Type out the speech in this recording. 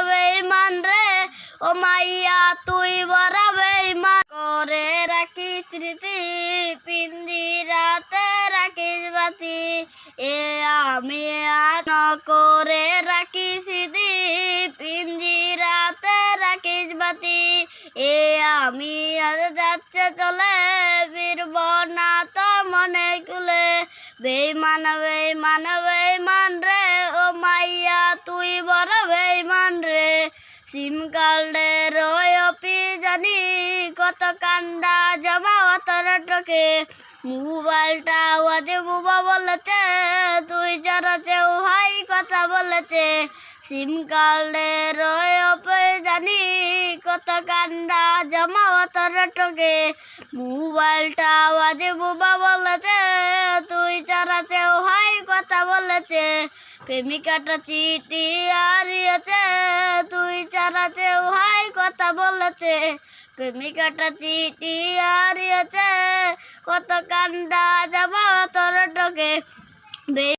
বেঈমান রে ও মাইয়া তুই বড় বেঈমান করে রাখি স্মৃতি পিঞ্জিরাতে রাখিস বাতি এ আমি আন করে রাখি স্মৃতি পিঞ্জিরাতে রাখিস বাতি এ আমি আজ যাচ্ছে চলে ফিরব না তোর মনে কুলে বেঈমান রে ও মাইয়া তুই বড় বেঈমান রে সিমকালে রয়পি জানি কত কান্দা জমা অতর টকে মোবাইলটা ওয়াজে বুবা বলেছে তুই যারা চেউ হাই কথা বলেছে সিমকালে রয়পি জানি কত কান্দা জমা অতর টকে মোবাইলটা ওয়াজে বুবা বলেছে তুই যারা চেউ হাই কথা বলেছে প্রেমিকাটা চিঠি হারিয়েছে তুই চারাতেও হাই কথা বলেছে প্রেমিকাটা চিঠি হারিয়েছে কত কান্দা যাবা তোর টকে